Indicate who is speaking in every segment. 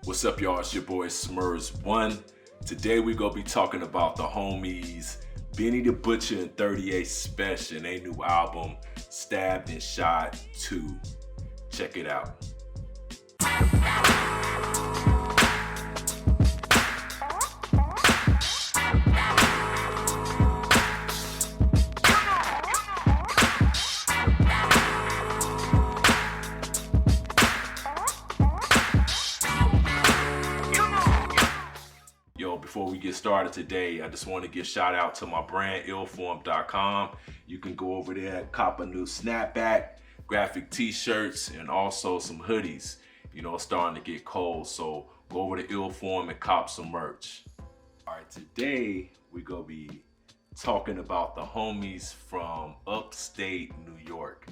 Speaker 1: What's up, y'all? It's your boy Smurs1. Today we gonna be talking about the homies Benny the Butcher and 38 Spesh and their new album Stabbed and Shot 2. Check it out. Before we get started today, I just want to give shout out to my brand illform.com. You can go over there, cop a new snapback, graphic t-shirts, and also some hoodies. You know, it's starting to get cold, so go over to Illform and cop some merch. All right, today we're gonna be talking about the homies from upstate New York.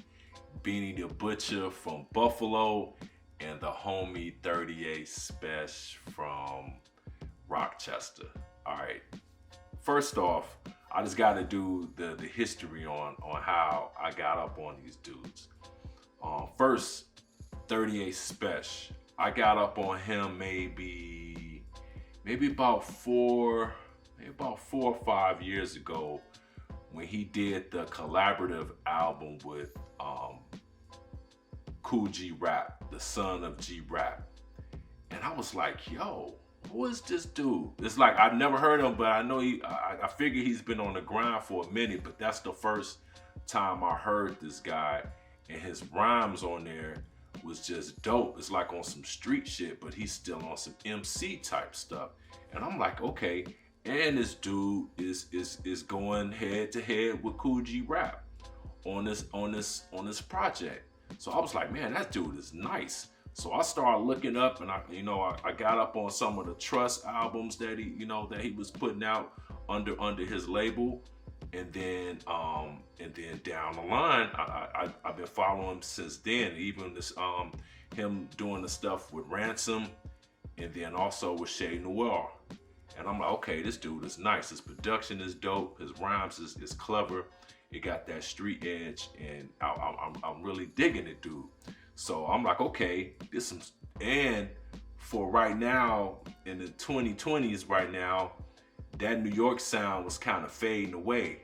Speaker 1: Benny the Butcher from Buffalo and the homie 38 Spesh from Rochester. All right, first off, I just got to do the history on how I got up on these dudes. First, 38 Spesh, I got up on him maybe about four or 5 years ago when he did the collaborative album with Cool G Rap, the son of G Rap, and I was like, yo, who is this dude? It's like I've never heard of him, but I know I figure he's been on the grind for a minute, but that's the first time I heard this guy, and his rhymes on there was just dope. It's like on some street shit, but he's still on some MC type stuff. And I'm like, okay, and this dude is going head to head with Cool G Rap on this project. So I was like, man, that dude is nice. So I started looking up, and I got up on some of the Trust albums that he was putting out under his label, and then down the line, I've been following him since then. Even this him doing the stuff with Ransom, and then also with Shay Noir, and I'm like, okay, this dude is nice. His production is dope. His rhymes is clever. It got that street edge, and I'm really digging it, dude. So I'm like, okay, and for right now, in the 2020s right now, that New York sound was kind of fading away.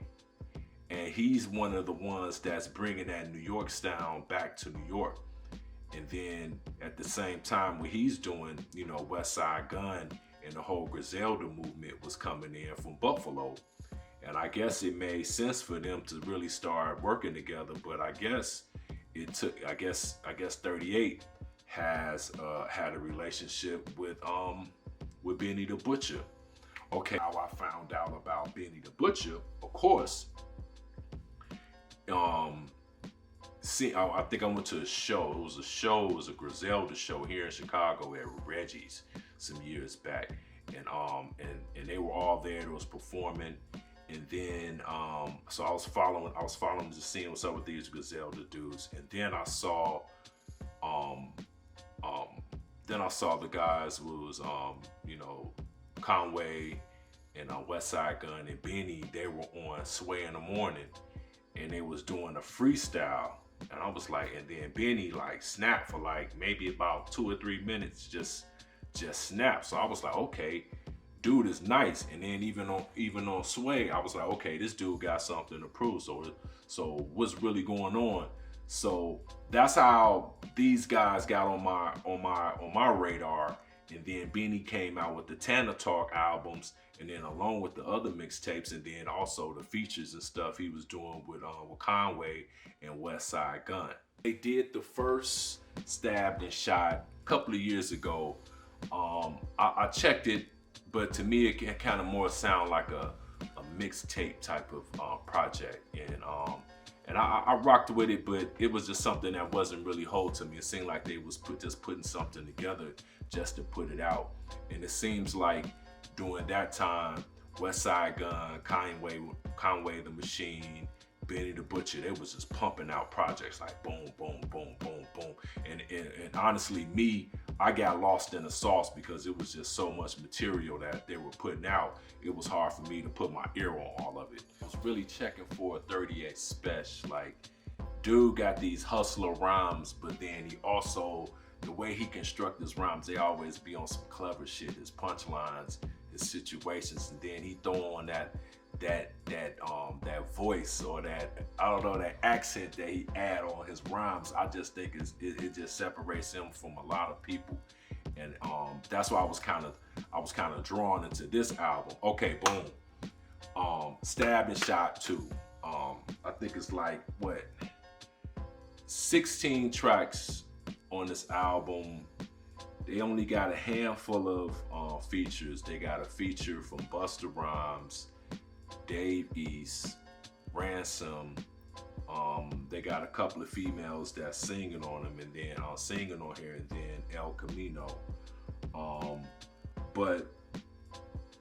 Speaker 1: And he's one of the ones that's bringing that New York sound back to New York. And then at the same time, what he's doing, West Side Gun and the whole Griselda movement was coming in from Buffalo. And I guess it made sense for them to really start working together, but I guess 38 has had a relationship with Benny the Butcher. Okay, how I found out about Benny the Butcher, of course. I think I went to a show. It was a Griselda show here in Chicago at Reggie's some years back, and they were all there. That was performing. And then, so I was following, just seeing what's up with these Griselda dudes. And then I saw, the guys who was, Conway and West Side Gun and Benny. They were on Sway in the Morning, and they was doing a freestyle. And I was like, and then Benny like snapped for like maybe about 2 or 3 minutes, just snapped. So I was like, okay, dude is nice. And then even on Sway, I was like, okay, this dude got something to prove. So what's really going on? So that's how these guys got on my radar. And then Benny came out with the Tana Talk albums, and then along with the other mixtapes, and then also the features and stuff he was doing with Conway and West Side Gun. They did the first Stabbed and Shot a couple of years ago. I checked it, but to me it kind of more sound like a mixtape type of project, and I rocked with it, but it was just something that wasn't really whole to me. It seemed like they was just putting something together just to put it out, and it seems like during that time, West Side Gun, Conway the Machine, Benny the Butcher, they was just pumping out projects like boom, boom, boom, boom, boom, and honestly, I got lost in the sauce because it was just so much material that they were putting out. It was hard for me to put my ear on all of it. I was really checking for a 38 Spesh. Like, dude got these hustler rhymes, but then he also the way he construct his rhymes, they always be on some clever shit. His punchlines, his situations, and then he throw on that voice, or that, I don't know, that accent that he add on his rhymes. I just think it just separates him from a lot of people, and that's why I was kind of drawn into this album. Okay, boom. Stab and Shot 2. I think it's like what, 16 tracks on this album. They only got a handful of features. They got a feature from Busta Rhymes, Dave East, Ransom. They got a couple of females that's singing on them, and then singing on here, and then El Camino. But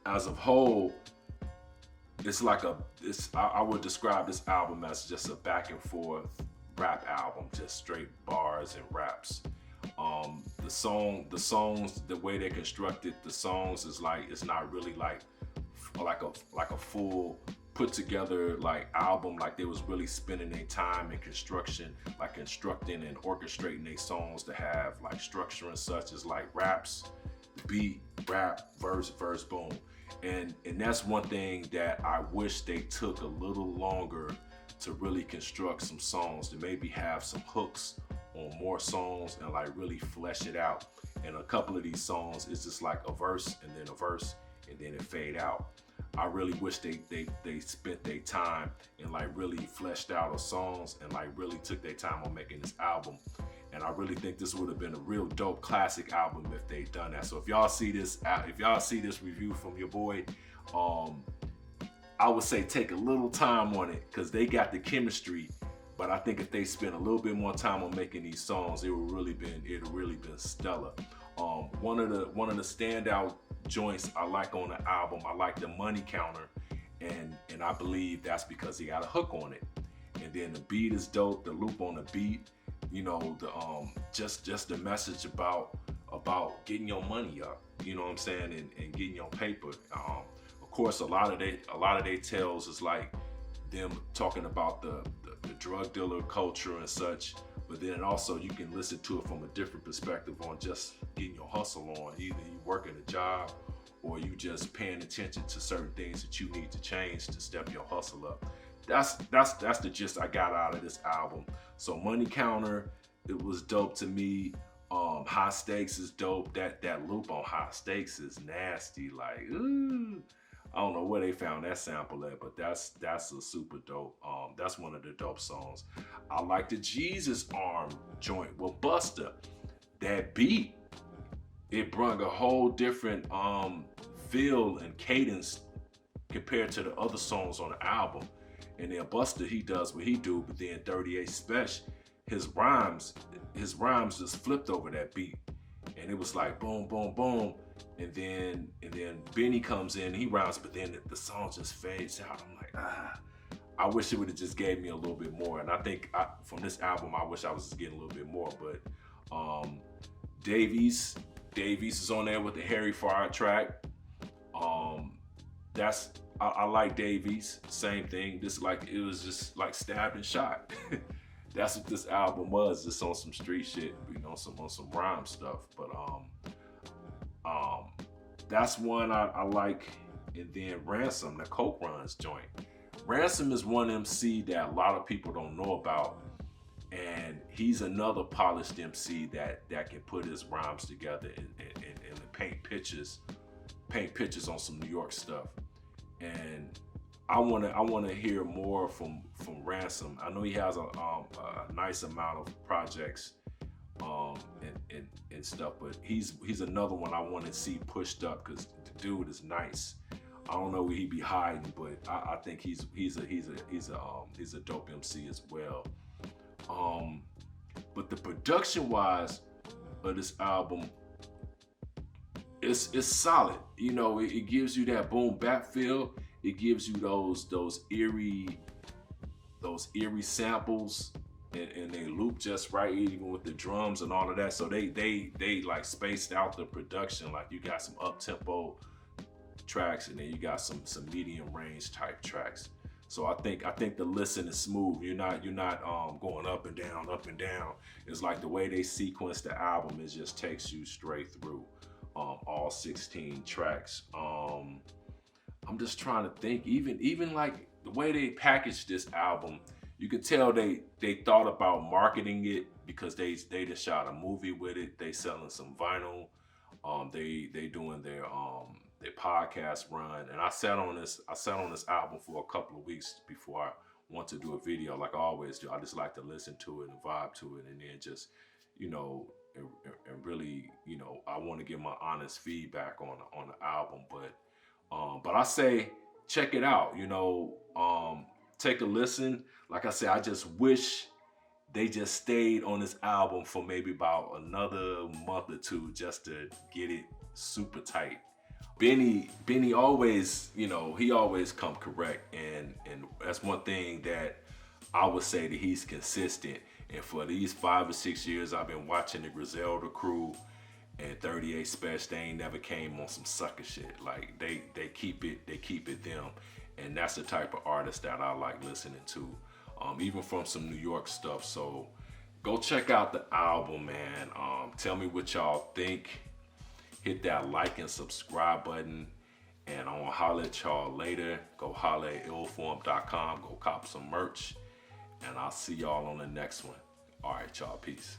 Speaker 1: as a whole, it's like I would describe this album as just a back and forth rap album, just straight bars and raps. The songs, the way they constructed the songs is like, it's not really like a full put together like album. Like they was really spending their time in construction, like constructing and orchestrating their songs to have like structure and such, as like raps, beat, rap, verse, boom. And that's one thing that I wish they took a little longer to really construct some songs, to maybe have some hooks on more songs and like really flesh it out. And a couple of these songs, it's just like a verse and then a verse and then it fade out. I really wish they spent their time and like really fleshed out the songs and like really took their time on making this album. And I really think this would have been a real dope classic album if they done that. So if y'all see this review from your boy, I would say take a little time on it, because they got the chemistry. But I think if they spent a little bit more time on making these songs, it'd really been stellar. One of the standout joints I like on the album, I like the Money Counter, and I believe that's because he got a hook on it. And then the beat is dope, the loop on the beat, you know, the just the message about getting your money up, you know what I'm saying, and getting your paper. Of course, a lot of they tales is like them talking about the drug dealer culture and such, but then also you can listen to it from a different perspective on just getting your hustle on. Either you working a job or you just paying attention to certain things that you need to change to step your hustle up. That's the gist I got out of this album. So Money Counter, it was dope to me. High Stakes is dope. That loop on High Stakes is nasty. Like, ooh. I don't know where they found that sample at, but that's a super dope. That's one of the dope songs. I like the Jesus Arm joint with Busta. That beat, it brought a whole different feel and cadence compared to the other songs on the album. And then Busta, he does what he do, but then 38 Spesh, his rhymes just flipped over that beat, and it was like boom, boom, boom. And then Benny comes in, he rhymes, but then the song just fades out. I'm like, I wish it would have just gave me a little bit more. And I think from this album, I wish I was just getting a little bit more. But Dave East is on there with the Harry Fire track. I like Dave East, same thing. It was just like Stabbed and Shot. That's what this album was, just on some street shit, you know, on some rhyme stuff. But that's one I like. And then Ransom, the Coke Runs joint. Ransom is one MC that a lot of people don't know about, and he's another polished MC that can put his rhymes together and paint pictures on some New York stuff. And I wanna hear more from Ransom. I know he has a nice amount of projects and stuff, but he's another one I want to see pushed up, because the dude is nice. I don't know where he be hiding, but I think he's a dope MC as well. But the production wise of this album, it's solid. You know, it gives you that boom bap feel. It gives you those eerie samples, and they loop just right, even with the drums and all of that. So they like spaced out the production. Like you got some up tempo tracks, and then you got some medium range type tracks. So I think the listen is smooth. You're not going up and down, up and down. It's like the way they sequence the album, it just takes you straight through all 16 tracks. I'm just trying to think, even like the way they packaged this album, you could tell they thought about marketing it, because they just shot a movie with it. They selling some vinyl. They doing their podcast run, and I sat on this album for a couple of weeks before I want to do a video, like I always do. I just like to listen to it and vibe to it, and then just, and really, I want to give my honest feedback on the album. But I say check it out. Take a listen. Like I said, I just wish they just stayed on this album for maybe about another month or two, just to get it super tight. Benny always, he always come correct, and that's one thing that I would say, that he's consistent. And for these 5 or 6 years I've been watching the Griselda crew and 38 Spesh, they ain't never came on some sucker shit. Like they keep it them, and that's the type of artist that I like listening to, even from some New York stuff. So go check out the album, man. Tell me what y'all think. Hit that like and subscribe button, and I'm gonna holler at y'all later. Go holler at illform.com. Go cop some merch, and I'll see y'all on the next one. All right, y'all, peace.